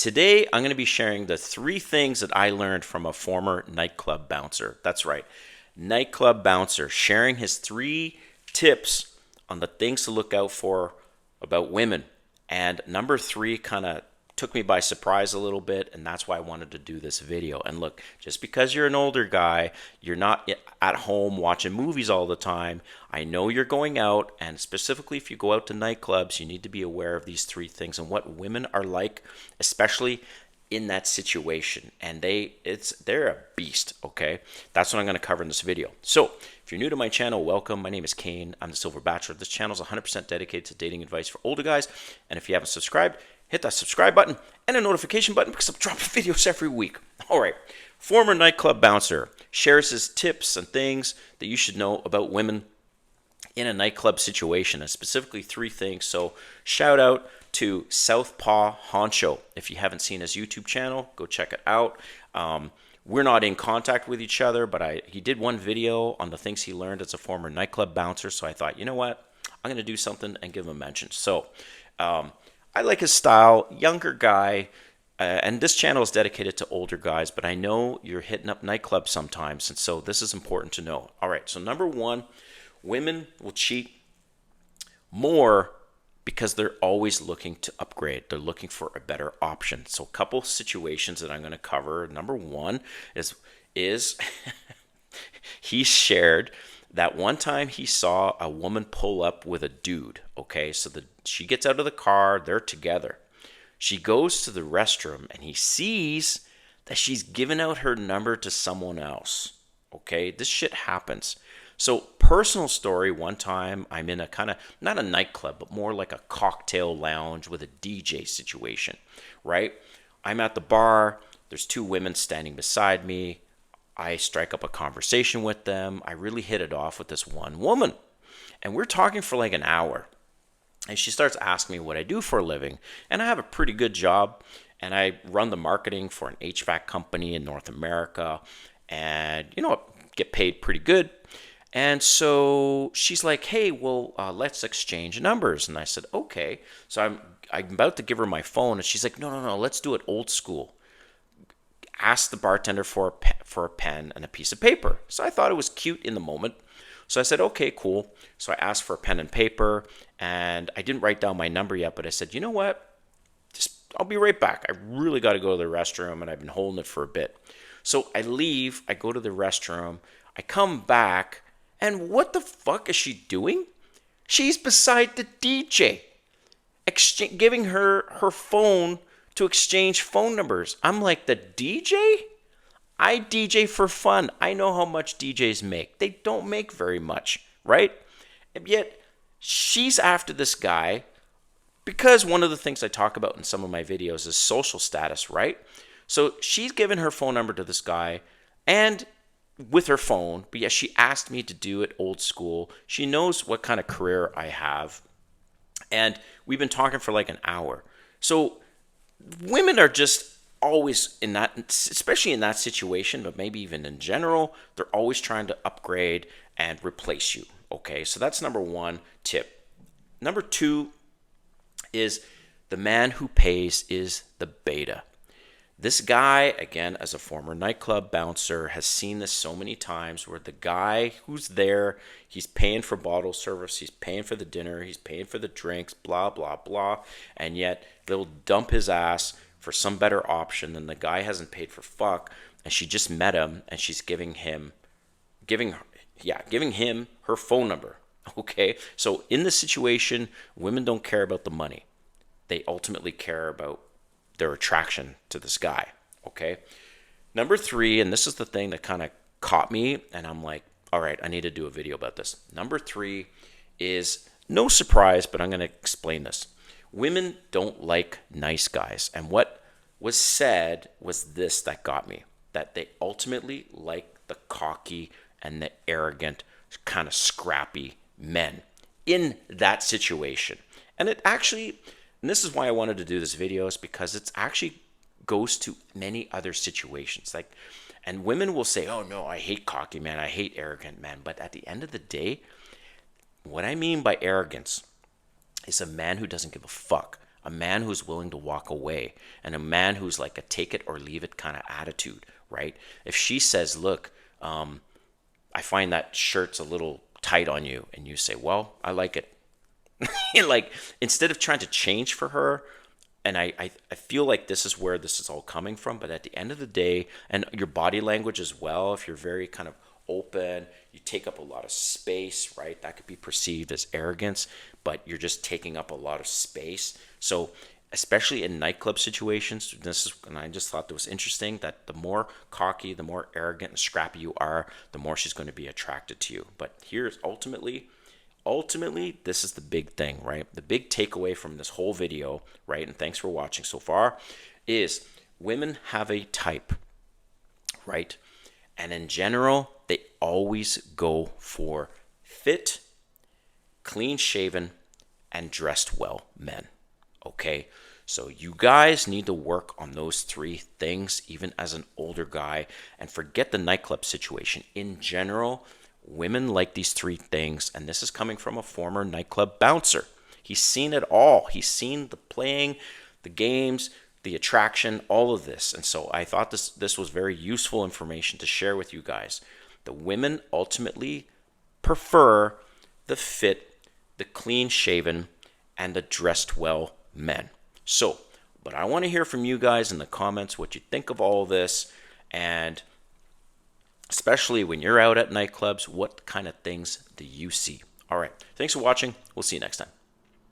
Today, I'm going to be sharing the 3 things that I learned from a former nightclub bouncer. That's right, nightclub bouncer sharing his 3 tips on the things to look out for about women. And number 3 kind of took me by surprise a little bit, and that's why I wanted to do this video. And look, just because you're an older guy, you're not at home watching movies all the time. I know you're going out, and specifically if you go out to nightclubs, you need to be aware of these 3 things and what women are like, especially in that situation. And they're a beast, okay? That's what I'm going to cover in this video. So if you're new to my channel, welcome. My name is Kane. I'm the Silver Bachelor. This channel is 100% dedicated to dating advice for older guys. And if you haven't subscribed, hit that subscribe button and a notification button because I'm dropping videos every week. All right. Former nightclub bouncer shares his tips and things that you should know about women in a nightclub situation, and specifically 3 things. So shout out to Southpaw Honcho. If you haven't seen his YouTube channel, go check it out. We're not in contact with each other, but he did one video on the things he learned as a former nightclub bouncer. So I thought, you know what? I'm going to do something and give him a mention. So I like his style, younger guy, and this channel is dedicated to older guys, but I know you're hitting up nightclubs sometimes, and so this is important to know. All right, so number 1, women will cheat more because they're always looking to upgrade. They're looking for a better option. So a couple situations that I'm going to cover. Number 1 is he shared that one time he saw a woman pull up with a dude. Okay, so she gets out of the car, they're together. She goes to the restroom and he sees that she's given out her number to someone else. Okay, this shit happens. So personal story, one time I'm in a kind of, not a nightclub, but more like a cocktail lounge with a DJ situation, right? I'm at the bar, there's 2 women standing beside me. I strike up a conversation with them. I really hit it off with this one woman. And we're talking for like an hour. And she starts asking me what I do for a living. And I have a pretty good job. And I run the marketing for an HVAC company in North America. And, get paid pretty good. And so she's like, hey, well, let's exchange numbers. And I said, okay. So I'm about to give her my phone. And she's like, no, let's do it old school. Asked the bartender for a pen and a piece of paper. So I thought it was cute in the moment. So I said, okay, cool. So I asked for a pen and paper, and I didn't write down my number yet, but I said, you know what? I'll be right back. I really got to go to the restroom, and I've been holding it for a bit. So I leave. I go to the restroom. I come back, and what the fuck is she doing? She's beside the DJ, giving her phone to exchange phone numbers. I'm like, the DJ? I DJ for fun. I know how much DJs make. They don't make very much, right? And yet, she's after this guy because one of the things I talk about in some of my videos is social status, right? So she's given her phone number to this guy and with her phone, but yeah, she asked me to do it old school. She knows what kind of career I have. And we've been talking for like an hour. So women are just always in that, especially in that situation, but maybe even in general, they're always trying to upgrade and replace you. Okay, so that's number 1 tip. Number 2 is the man who pays is the beta. This guy, again, as a former nightclub bouncer, has seen this so many times where the guy who's there, he's paying for bottle service, he's paying for the dinner, he's paying for the drinks, blah, blah, blah, and yet they'll dump his ass for some better option than the guy hasn't paid for fuck, and she just met him, and she's giving him her phone number. Okay, so in this situation, women don't care about the money. They ultimately care about their attraction to this guy. Okay, number 3, and this is the thing that kind of caught me, and I'm like, all right, I need to do a video about this. Number 3 is no surprise, but I'm going to explain this. Women don't like nice guys. And what was said was this that got me, that they ultimately like the cocky and the arrogant, kind of scrappy men in that situation. And this is why I wanted to do this video, is because it actually goes to many other situations. And women will say, oh no, I hate cocky men, I hate arrogant men. But at the end of the day, what I mean by arrogance is a man who doesn't give a fuck a man who's willing to walk away, and a man who's like a take it or leave it kind of attitude, right? If she says, look, I find that shirt's a little tight on you, and you say, well, I like it. Like, instead of trying to change for her, and I feel like this is where this is all coming from, but at the end of the day, and your body language as well, if you're very kind of open, you take up a lot of space, right? That could be perceived as arrogance, but you're just taking up a lot of space. So especially in nightclub situations, and I just thought that was interesting, that the more cocky, the more arrogant and scrappy you are, the more she's going to be attracted to you. But here's ultimately, this is the big thing, right? The big takeaway from this whole video, right? And thanks for watching so far, is women have a type, right? And in general, they always go for fit, clean shaven, and dressed well men. Okay? So you guys need to work on those three things, even as an older guy, and forget the nightclub situation. In general, women like these three things, and this is coming from a former nightclub bouncer. He's seen it all. He's seen the playing, the games, the attraction, all of this. And so I thought this was very useful information to share with you guys. The women ultimately prefer the fit, the clean shaven, and the dressed well men. So, but I want to hear from you guys in the comments what you think of all this, and especially when you're out at nightclubs, what kind of things do you see? All right. Thanks for watching. We'll see you next time.